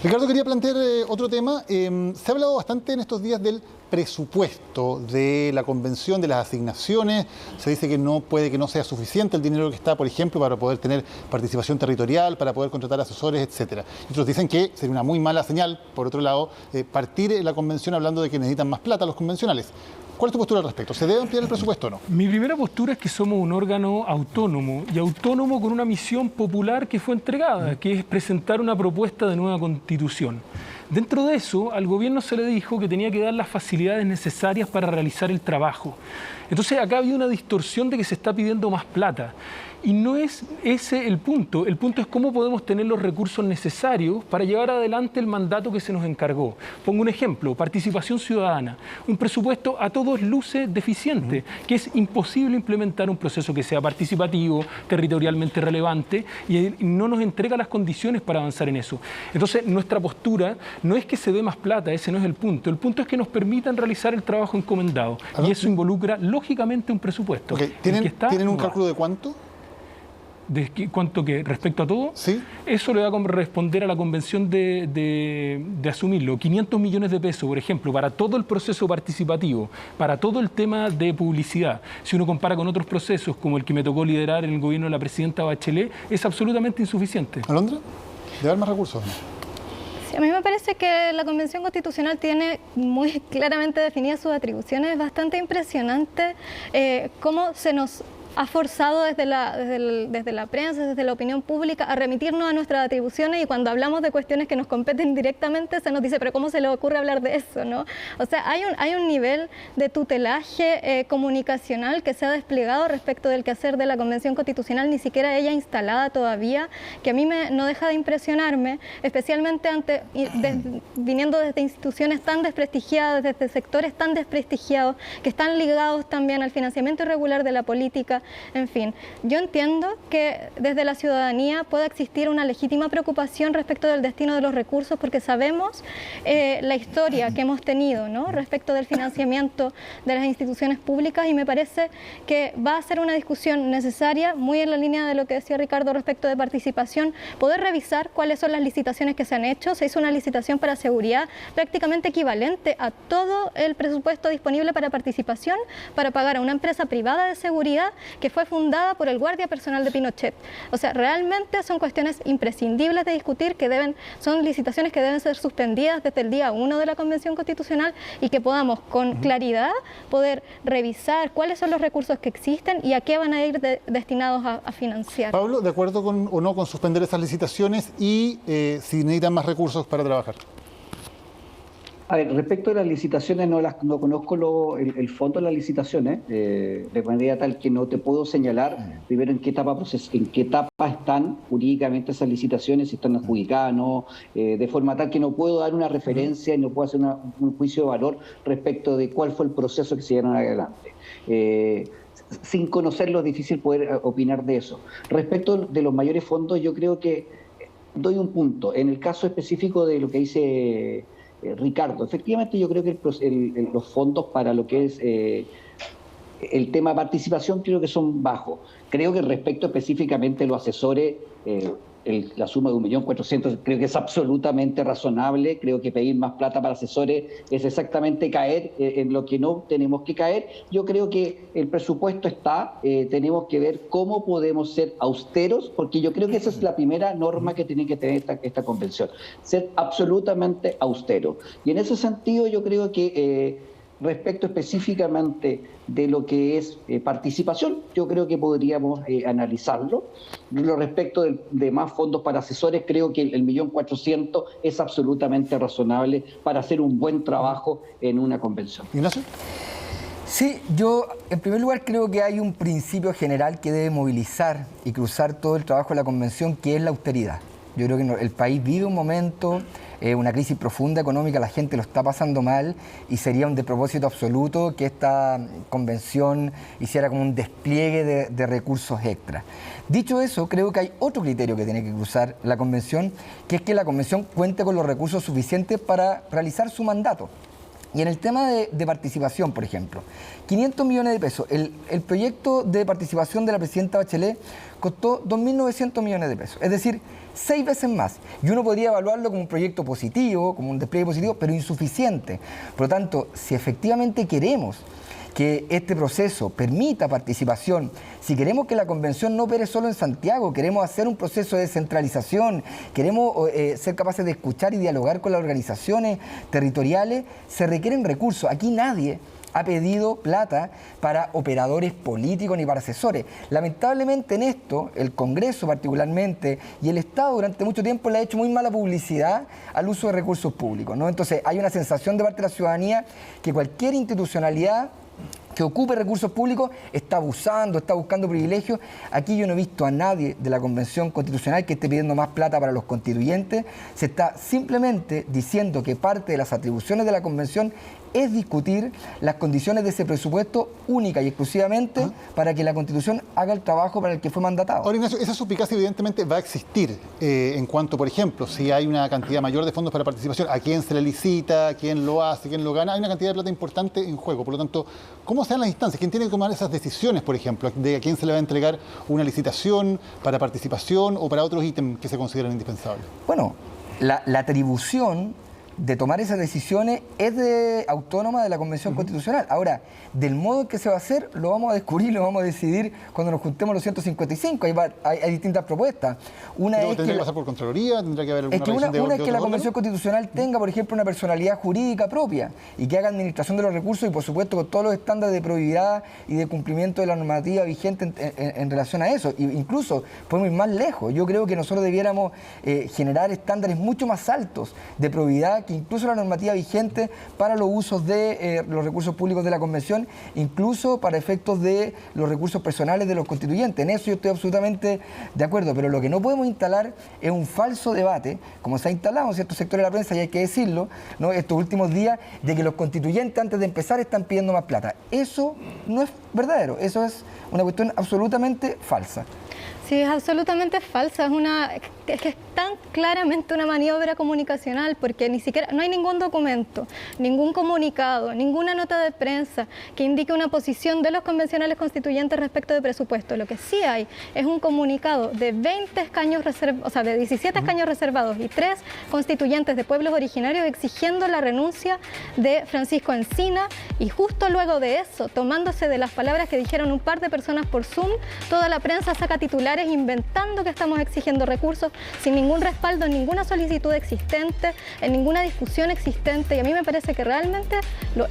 Ricardo, quería plantear otro tema. Se ha hablado bastante en estos días del presupuesto de la convención, de las asignaciones. Se dice que no puede que no sea suficiente el dinero que está, por ejemplo, para poder tener participación territorial, para poder contratar asesores, etcétera. Otros dicen que sería una muy mala señal, por otro lado, partir la convención hablando de que necesitan más plata los convencionales. ¿Cuál es tu postura al respecto? ¿Se debe ampliar el presupuesto o no? Mi primera postura es que somos un órgano autónomo y autónomo con una misión popular que fue entregada, que es presentar una propuesta de nueva constitución. Dentro de eso, al gobierno se le dijo que tenía que dar las facilidades necesarias para realizar el trabajo. Entonces acá había una distorsión de que se está pidiendo más plata. Y no es ese el punto es cómo podemos tener los recursos necesarios para llevar adelante el mandato que se nos encargó. Pongo un ejemplo, participación ciudadana, un presupuesto a todos luces deficiente, que es imposible implementar un proceso que sea participativo, territorialmente relevante, y no nos entrega las condiciones para avanzar en eso. Entonces, nuestra postura no es que se dé más plata, ese no es el punto es que nos permitan realizar el trabajo encomendado, y eso involucra lógicamente un presupuesto. Okay. ¿Tienen un cálculo de cuánto? ¿De cuánto que respecto a todo? Sí. Eso le va a corresponder a la convención de asumirlo. 500 millones de pesos, por ejemplo, para todo el proceso participativo, para todo el tema de publicidad. Si uno compara con otros procesos, como el que me tocó liderar en el gobierno de la presidenta Bachelet, es absolutamente insuficiente. ¿Alondra? ¿Debe haber más recursos? Sí, a mí me parece que la Convención Constitucional tiene muy claramente definidas sus atribuciones. Es bastante impresionante cómo se nos ha forzado desde la prensa, desde la opinión pública, a remitirnos a nuestras atribuciones, y cuando hablamos de cuestiones que nos competen directamente se nos dice, pero ¿cómo se le ocurre hablar de eso, no? O sea, hay un nivel de tutelaje comunicacional que se ha desplegado respecto del quehacer de la Convención Constitucional, ni siquiera ella instalada todavía, que a mí no deja de impresionarme, especialmente viniendo desde instituciones tan desprestigiadas, desde sectores tan desprestigiados, que están ligados también al financiamiento irregular de la política. En fin, yo entiendo que desde la ciudadanía pueda existir una legítima preocupación respecto del destino de los recursos, porque sabemos la historia que hemos tenido, ¿no?, respecto del financiamiento de las instituciones públicas, y me parece que va a ser una discusión necesaria, muy en la línea de lo que decía Ricardo respecto de participación, poder revisar cuáles son las licitaciones que se han hecho. Se hizo una licitación para seguridad prácticamente equivalente a todo el presupuesto disponible para participación, para pagar a una empresa privada de seguridad que fue fundada por el guardia personal de Pinochet. O sea, realmente son cuestiones imprescindibles de discutir, son licitaciones que deben ser suspendidas desde el día 1 de la Convención Constitucional, y que podamos con claridad poder revisar cuáles son los recursos que existen y a qué van a ir destinados a financiar. Pablo, ¿de acuerdo o no con suspender esas licitaciones y si necesitan más recursos para trabajar? A ver, respecto a las licitaciones, no conozco el fondo de las licitaciones, de manera tal que no te puedo señalar primero en qué etapa están jurídicamente esas licitaciones, si están adjudicadas o no, de forma tal que no puedo dar una referencia y no puedo hacer un juicio de valor respecto de cuál fue el proceso que se llevaron adelante. Sin conocerlo es difícil poder opinar de eso. Respecto de los mayores fondos, yo creo que doy un punto. En el caso específico de lo que dice Ricardo, efectivamente yo creo que los fondos para lo que es el tema de participación creo que son bajos. Creo que respecto específicamente a los asesores, la suma de 1.400.000 creo que es absolutamente razonable. Creo que pedir más plata para asesores es exactamente caer en lo que no tenemos que caer. Yo creo que el presupuesto está, tenemos que ver cómo podemos ser austeros, porque yo creo que esa es la primera norma que tiene que tener esta convención, ser absolutamente austero. Y en ese sentido yo creo que respecto específicamente de lo que es participación, yo creo que podríamos analizarlo. Respecto de más fondos para asesores, creo que el 1.400.000 es absolutamente razonable para hacer un buen trabajo en una convención. Ignacio. Sí, yo en primer lugar creo que hay un principio general que debe movilizar y cruzar todo el trabajo de la convención, que es la austeridad. Yo creo que el país vive un momento, una crisis profunda económica, la gente lo está pasando mal, y sería un despropósito absoluto que esta convención hiciera como un despliegue de recursos extras. Dicho eso, creo que hay otro criterio que tiene que cruzar la convención, que es que la convención cuente con los recursos suficientes para realizar su mandato. Y en el tema de participación, por ejemplo, 500 millones de pesos. El proyecto de participación de la presidenta Bachelet costó 2.900 millones de pesos. Es decir, 6 veces más. Y uno podría evaluarlo como un proyecto positivo, como un despliegue positivo, pero insuficiente. Por lo tanto, si efectivamente queremos que este proceso permita participación, si queremos que la convención no opere solo en Santiago, queremos hacer un proceso de descentralización, queremos ser capaces de escuchar y dialogar con las organizaciones territoriales, se requieren recursos. Aquí nadie ha pedido plata para operadores políticos ni para asesores. Lamentablemente en esto, el Congreso particularmente y el Estado durante mucho tiempo le ha hecho muy mala publicidad al uso de recursos públicos, ¿no? Entonces hay una sensación de parte de la ciudadanía que cualquier institucionalidad que ocupe recursos públicos está abusando, está buscando privilegios. Aquí yo no he visto a nadie de la Convención Constitucional que esté pidiendo más plata para los constituyentes. Se está simplemente diciendo que parte de las atribuciones de la Convención es discutir las condiciones de ese presupuesto única y exclusivamente para que la Constitución haga el trabajo para el que fue mandatado. Ahora, Ignacio, esa suspicacia evidentemente va a existir en cuanto, por ejemplo, si hay una cantidad mayor de fondos para participación, a quién se le licita, a quién lo hace, quién lo gana, hay una cantidad de plata importante en juego. Por lo tanto, ¿cómo se dan las instancias? ¿Quién tiene que tomar esas decisiones, por ejemplo, de a quién se le va a entregar una licitación para participación o para otros ítems que se consideran indispensables? Bueno, la atribución de tomar esas decisiones es autónoma de la Convención Constitucional. Ahora, del modo en que se va a hacer, lo vamos a descubrir, lo vamos a decidir cuando nos juntemos los 155. Hay distintas propuestas. Una Pero es ¿tendría que pasar por Contraloría? ¿Tendría que haber alguna revisión de una es que la otro Convención órgano? Constitucional tenga, por ejemplo, una personalidad jurídica propia y que haga administración de los recursos y, por supuesto, con todos los estándares de probidad y de cumplimiento de la normativa vigente en relación a eso. E incluso podemos ir más lejos. Yo creo que nosotros debiéramos generar estándares mucho más altos de probidad que incluso la normativa vigente para los usos de los recursos públicos de la Convención, incluso para efectos de los recursos personales de los constituyentes. En eso yo estoy absolutamente de acuerdo, pero lo que no podemos instalar es un falso debate, como se ha instalado en ciertos sectores de la prensa, y hay que decirlo, ¿no?, estos últimos días, de que los constituyentes antes de empezar están pidiendo más plata. Eso no es verdadero, eso es una cuestión absolutamente falsa. Sí, es absolutamente falsa, es que es tan claramente una maniobra comunicacional, porque ni siquiera, no hay ningún documento, ningún comunicado, ninguna nota de prensa que indique una posición de los convencionales constituyentes respecto de presupuesto. Lo que sí hay es un comunicado de 20 escaños reservados, o sea, de 17 escaños reservados y 3 constituyentes de pueblos originarios exigiendo la renuncia de Francisco Encina, y justo luego de eso, tomándose de las palabras que dijeron un par de personas por Zoom, toda la prensa saca titulares inventando que estamos exigiendo recursos sin ningún respaldo en ninguna solicitud existente, en ninguna discusión existente. Y a mí me parece que realmente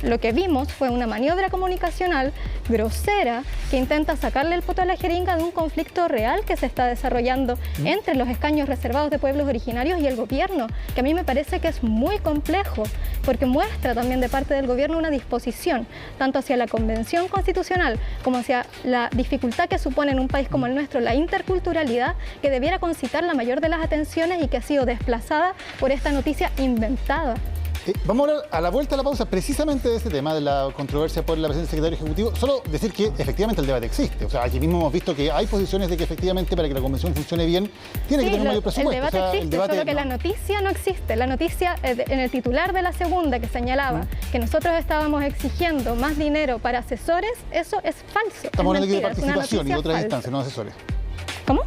lo que vimos fue una maniobra comunicacional grosera que intenta sacarle el poto a la jeringa de un conflicto real que se está desarrollando entre los escaños reservados de pueblos originarios y el gobierno, que a mí me parece que es muy complejo, porque muestra también de parte del gobierno una disposición, tanto hacia la Convención Constitucional como hacia la dificultad que supone en un país como el nuestro la interculturalidad, que debiera concitar la mayor de las atenciones y que ha sido desplazada por esta noticia inventada. Vamos a hablar a la vuelta de la pausa precisamente de ese tema, de la controversia por la presencia del secretario ejecutivo. Solo decir que efectivamente el debate existe. O sea, aquí mismo hemos visto que hay posiciones de que efectivamente para que la convención funcione bien tiene que tener un mayor presupuesto. El debate existe, solo que la noticia no existe. La noticia en el titular de la segunda que señalaba que nosotros estábamos exigiendo más dinero para asesores, eso es falso. Estamos hablando de participación y de otras instancias, no asesores. ¿Cómo?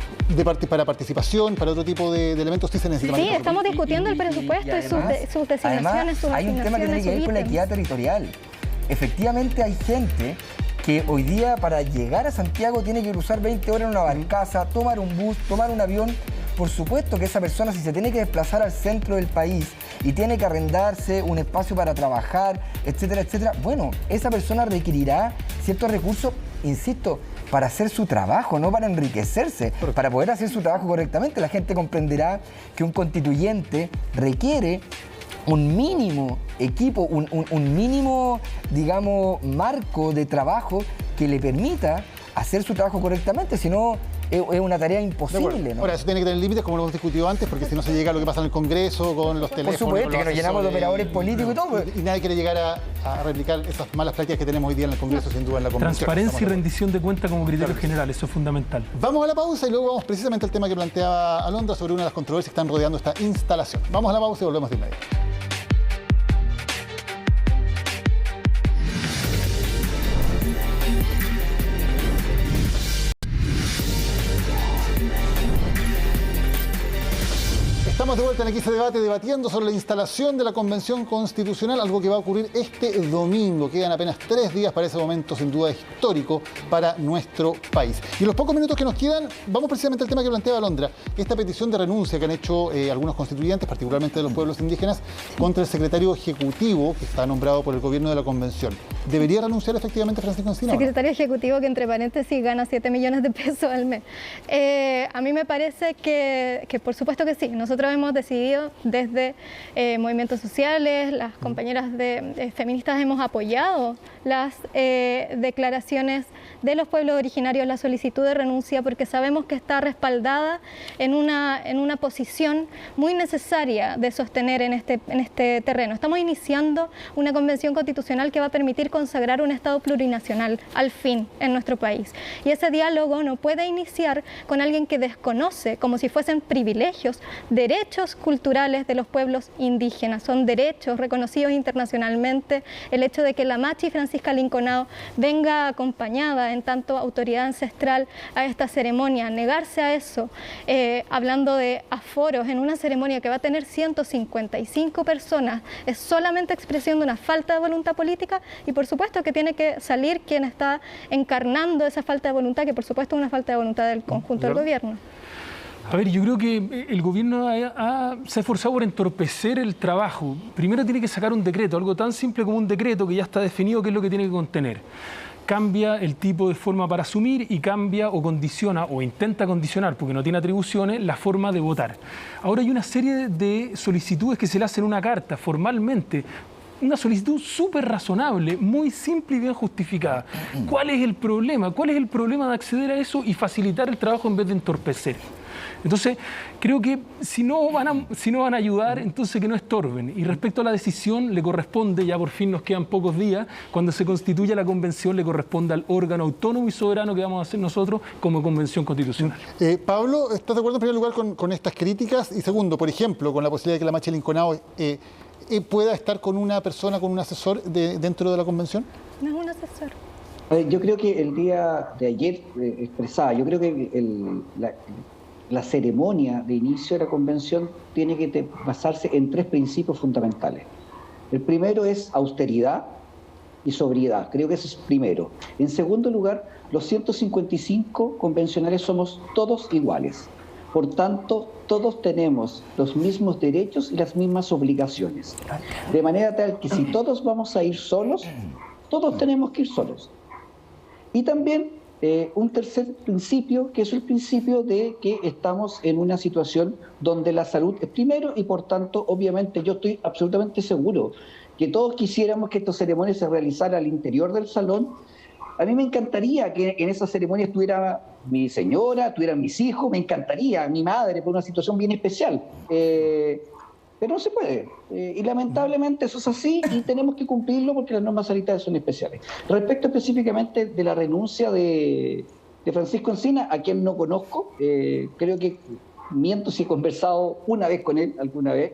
Para participación, para otro tipo de elementos sí se necesita. Sí, estamos discutiendo el presupuesto y sus designaciones, además, sus hay un tema que tiene que ver con la equidad territorial. Efectivamente hay gente que hoy día para llegar a Santiago tiene que cruzar 20 horas en una barcaza, tomar un bus, tomar un avión. Por supuesto que esa persona, si se tiene que desplazar al centro del país y tiene que arrendarse un espacio para trabajar, etcétera, etcétera, bueno, esa persona requerirá ciertos recursos, insisto, para hacer su trabajo, no para enriquecerse, para poder hacer su trabajo correctamente. La gente comprenderá que un constituyente requiere un mínimo equipo, un mínimo, digamos, marco de trabajo que le permita hacer su trabajo correctamente, si no es una tarea imposible, ¿no? Ahora, eso tiene que tener límites, como lo hemos discutido antes, porque si no se llega a lo que pasa en el Congreso, con los teléfonos... Por supuesto, que nos llenamos de operadores políticos y todo. Y nadie quiere llegar a replicar esas malas prácticas que tenemos hoy día en el Congreso, sin duda en la Convención. Transparencia y rendición de cuentas como criterio general, eso es fundamental. Vamos a la pausa y luego vamos precisamente al tema que planteaba Alondra sobre una de las controversias que están rodeando esta instalación. Vamos a la pausa y volvemos de inmediato. Estamos de vuelta en Aquí se debate, debatiendo sobre la instalación de la Convención Constitucional, algo que va a ocurrir este domingo. Quedan apenas 3 días para ese momento, sin duda histórico para nuestro país. Y en los pocos minutos que nos quedan, vamos precisamente al tema que planteaba Alondra, esta petición de renuncia que han hecho algunos constituyentes, particularmente de los pueblos indígenas, contra el secretario ejecutivo que está nombrado por el gobierno de la Convención. ¿Debería renunciar efectivamente Francisco Encina? Secretario ejecutivo que, entre paréntesis, gana 7 millones de pesos al mes. A mí me parece que por supuesto que sí. Nosotros hemos decidido desde movimientos sociales, las compañeras feministas hemos apoyado las declaraciones de los pueblos originarios, la solicitud de renuncia, porque sabemos que está respaldada en una posición muy necesaria de sostener en este terreno. Estamos iniciando una convención constitucional que va a permitir consagrar un Estado plurinacional al fin en nuestro país. Y ese diálogo no puede iniciar con alguien que desconoce, como si fuesen privilegios, derechos culturales de los pueblos indígenas. Son derechos reconocidos internacionalmente. El hecho de que la Machi Francisca Linconao venga acompañada en tanto autoridad ancestral a esta ceremonia, negarse a eso, hablando de aforos en una ceremonia que va a tener 155 personas, es solamente expresión de una falta de voluntad política, y por supuesto que tiene que salir quien está encarnando esa falta de voluntad, que por supuesto es una falta de voluntad del conjunto del gobierno. A ver, yo creo que el gobierno se ha esforzado por entorpecer el trabajo. Primero tiene que sacar un decreto, algo tan simple como un decreto que ya está definido qué es lo que tiene que contener. Cambia el tipo de forma para asumir y cambia o condiciona o intenta condicionar, porque no tiene atribuciones, la forma de votar. Ahora hay una serie de solicitudes que se le hacen una carta formalmente. Una solicitud súper razonable, muy simple y bien justificada. ¿Cuál es el problema? ¿Cuál es el problema de acceder a eso y facilitar el trabajo en vez de entorpecer? Entonces, creo que si no van a ayudar, entonces que no estorben. Y respecto a la decisión, le corresponde, ya por fin nos quedan pocos días, cuando se constituya la convención, le corresponde al órgano autónomo y soberano que vamos a hacer nosotros como convención constitucional. Pablo, ¿estás de acuerdo en primer lugar con estas críticas? Y segundo, por ejemplo, con la posibilidad de que la Machi Linconao pueda estar con una persona, con un asesor dentro de la convención? No es un asesor. Yo creo que el día de ayer expresaba, yo creo que la ceremonia de inicio de la convención tiene que basarse en 3 principios fundamentales. El primero es austeridad y sobriedad, creo que ese es primero. En segundo lugar, los 155 convencionales somos todos iguales. Por tanto, todos tenemos los mismos derechos y las mismas obligaciones. De manera tal que si todos vamos a ir solos, todos tenemos que ir solos. Y también un tercer principio, que es el principio de que estamos en una situación donde la salud es primero y por tanto, obviamente, yo estoy absolutamente seguro que todos quisiéramos que esta ceremonia se realizara al interior del salón. A mí me encantaría que en esa ceremonia estuviera mi señora, estuvieran mis hijos, me encantaría, mi madre, por una situación bien especial. Pero no se puede. Y lamentablemente eso es así y tenemos que cumplirlo porque las normas sanitarias son especiales. Respecto específicamente de la renuncia de Francisco Encina, a quien no conozco, creo que miento si he conversado una vez con él, alguna vez.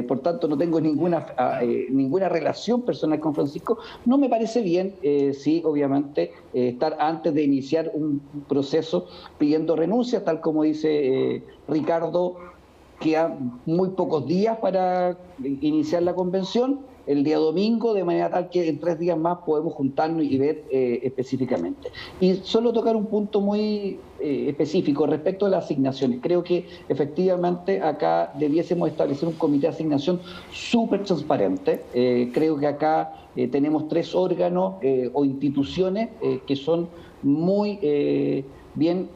Por tanto, no tengo ninguna relación personal con Francisco. No me parece bien, sí, obviamente, estar antes de iniciar un proceso pidiendo renuncia, tal como dice Ricardo, quedan muy pocos días para iniciar la convención, el día domingo, de manera tal que en 3 días más podemos juntarnos y ver específicamente. Y solo tocar un punto muy específico respecto a las asignaciones. Creo que efectivamente acá debiésemos establecer un comité de asignación súper transparente. Creo que acá tenemos 3 órganos o instituciones que son muy bien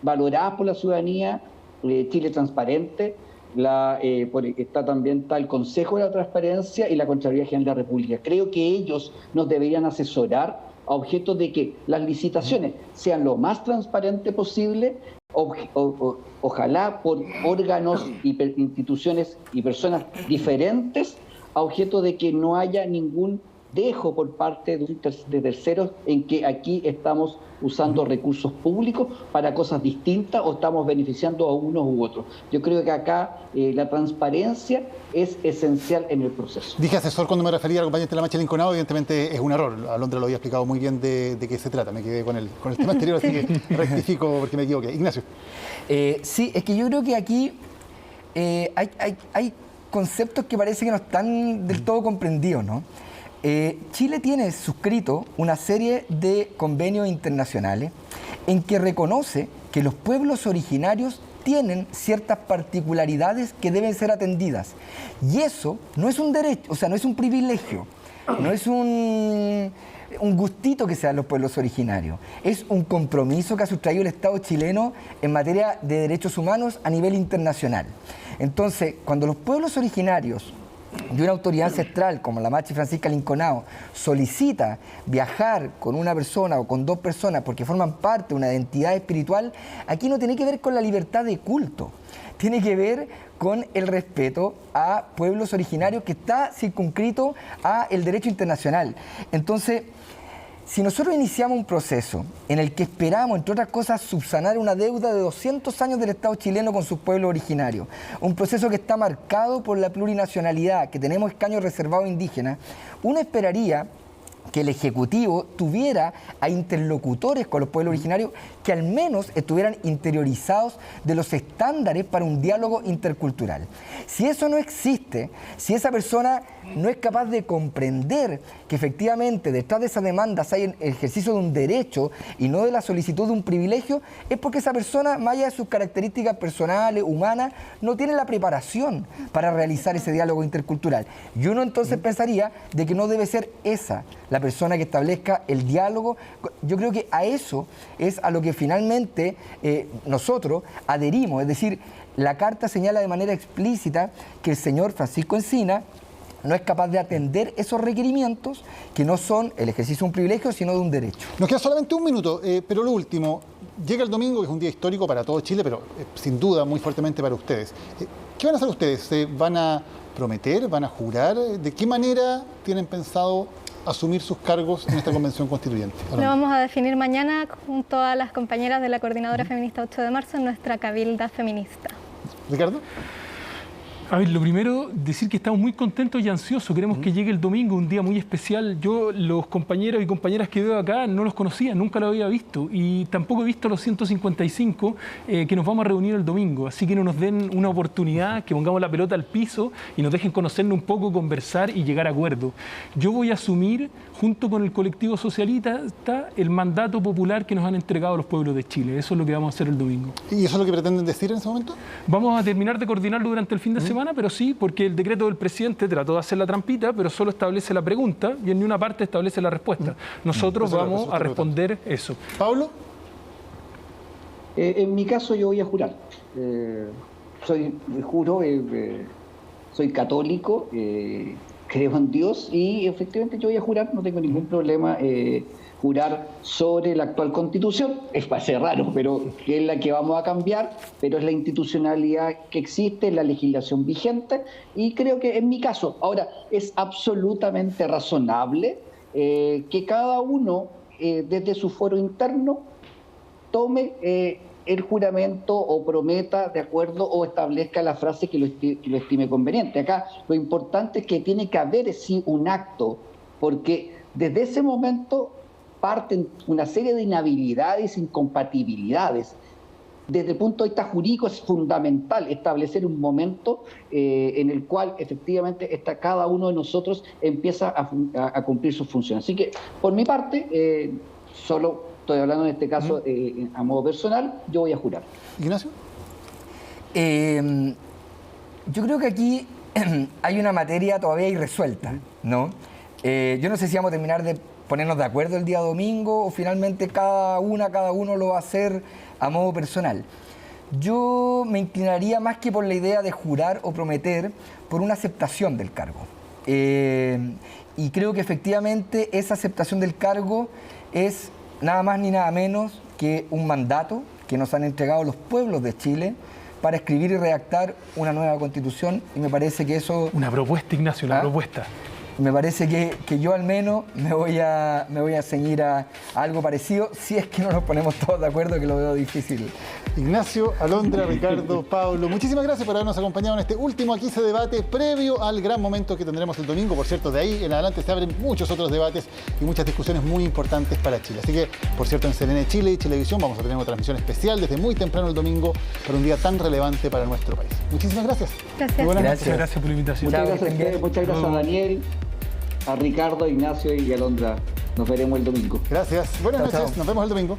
valoradas por la ciudadanía. Chile Transparente, está el Consejo de la Transparencia y la Contraloría General de la República. Creo que ellos nos deberían asesorar a objeto de que las licitaciones sean lo más transparente posible, ojalá por órganos, instituciones y personas diferentes, a objeto de que no haya ningún dejo por parte de terceros en que aquí estamos usando recursos públicos para cosas distintas o estamos beneficiando a unos u otros. Yo creo que acá la transparencia es esencial en el proceso. Dije asesor cuando me refería al compañero de la Machi Linconao, evidentemente es un error. Alondra lo había explicado muy bien de qué se trata. Me quedé con el tema anterior, así que rectifico porque me equivoqué. Ignacio. Sí, es que yo creo que aquí hay conceptos que parece que no están del todo comprendidos, ¿no? Chile tiene suscrito una serie de convenios internacionales en que reconoce que los pueblos originarios tienen ciertas particularidades que deben ser atendidas. Y eso no es un derecho, o sea, no es un privilegio, no es un gustito que sean los pueblos originarios. Es un compromiso que ha sustraído el Estado chileno en materia de derechos humanos a nivel internacional. Entonces, cuando los pueblos originarios de una autoridad ancestral como la Machi Francisca Linconao solicita viajar con una persona o con dos personas porque forman parte de una identidad espiritual, aquí no tiene que ver con la libertad de culto, tiene que ver con el respeto a pueblos originarios que está circunscrito a el derecho internacional. Entonces, si nosotros iniciamos un proceso en el que esperamos, entre otras cosas, subsanar una deuda de 200 años del Estado chileno con sus pueblos originarios, un proceso que está marcado por la plurinacionalidad, que tenemos escaños reservados indígenas, uno esperaría que el Ejecutivo tuviera a interlocutores con los pueblos originarios que al menos estuvieran interiorizados de los estándares para un diálogo intercultural. Si eso no existe, si esa persona no es capaz de comprender que efectivamente detrás de esas demandas hay el ejercicio de un derecho y no de la solicitud de un privilegio, es porque esa persona, más allá de sus características personales, humanas, no tiene la preparación para realizar ese diálogo intercultural. Y uno entonces pensaría de que no debe ser esa la persona que establezca el diálogo. Yo creo que a eso es a lo que finalmente nosotros adherimos, es decir, la Carta señala de manera explícita que el señor Francisco Encina no es capaz de atender esos requerimientos que no son el ejercicio de un privilegio, sino de un derecho. Nos queda solamente un minuto, pero lo último, llega el domingo, que es un día histórico para todo Chile, pero sin duda muy fuertemente para ustedes. ¿Qué van a hacer ustedes? ¿Van a prometer? ¿Van a jurar? ¿De qué manera tienen pensado asumir sus cargos en esta convención constituyente? Lo vamos a definir mañana junto a las compañeras de la Coordinadora Feminista 8 de marzo en nuestra cabilda feminista. ¿Ricardo? A ver, lo primero, decir que estamos muy contentos y ansiosos. Queremos que llegue el domingo, un día muy especial. Yo, los compañeros y compañeras que veo acá, no los conocía, nunca los había visto. Y tampoco he visto a los 155 que nos vamos a reunir el domingo. Así que no nos den una oportunidad, que pongamos la pelota al piso y nos dejen conocernos un poco, conversar y llegar a acuerdo. Yo voy a asumir, junto con el colectivo socialista, el mandato popular que nos han entregado los pueblos de Chile. Eso es lo que vamos a hacer el domingo. ¿Y eso es lo que pretenden decir en ese momento? Vamos a terminar de coordinarlo durante el fin de semana, pero sí, porque el decreto del presidente trató de hacer la trampita, pero solo establece la pregunta y en ninguna parte establece la respuesta. Nosotros vamos a responder eso. ¿Pablo? En mi caso yo voy a jurar. Soy católico, creo en Dios y efectivamente yo voy a jurar, no tengo ningún problema jurar sobre la actual constitución. Va a ser raro, pero que es la que vamos a cambiar, pero es la institucionalidad que existe, la legislación vigente, y creo que en mi caso, ahora, es absolutamente razonable que cada uno, desde su foro interno, tome el juramento o prometa de acuerdo o establezca la frase que lo estime conveniente. Acá lo importante es que tiene que haber sí un acto, porque desde ese momento parten una serie de inhabilidades, incompatibilidades. Desde el punto de vista jurídico es fundamental establecer un momento en el cual efectivamente cada uno de nosotros empieza a cumplir sus funciones. Así que, por mi parte, solo estoy hablando en este caso a modo personal, yo voy a jurar. ¿Ignacio? Yo creo que aquí hay una materia todavía irresuelta, ¿no? Yo no sé si vamos a terminar de ponernos de acuerdo el día domingo o finalmente cada uno lo va a hacer a modo personal. Yo me inclinaría más que por la idea de jurar o prometer por una aceptación del cargo. Y creo que efectivamente esa aceptación del cargo es nada más ni nada menos que un mandato que nos han entregado los pueblos de Chile para escribir y redactar una nueva constitución, y me parece que eso... Una propuesta, Ignacio, una propuesta. me parece que yo al menos me voy a ceñir a algo parecido, si es que no nos ponemos todos de acuerdo, que lo veo difícil. Ignacio, Alondra, Ricardo, Pablo, muchísimas gracias por habernos acompañado en este último Aquí se debate, previo al gran momento que tendremos el domingo. Por cierto, de ahí en adelante se abren muchos otros debates y muchas discusiones muy importantes para Chile. Así que, por cierto, en CNN Chile y Chilevisión vamos a tener una transmisión especial desde muy temprano el domingo para un día tan relevante para nuestro país. Muchísimas gracias. Gracias. Buenas Gracias. noches. Gracias por la invitación. Muchas gracias a ustedes, muchas gracias a Daniel, a Ricardo, Ignacio y Alondra. Nos veremos el domingo. Gracias. Buenas Chao, noches. chao. Nos vemos el domingo.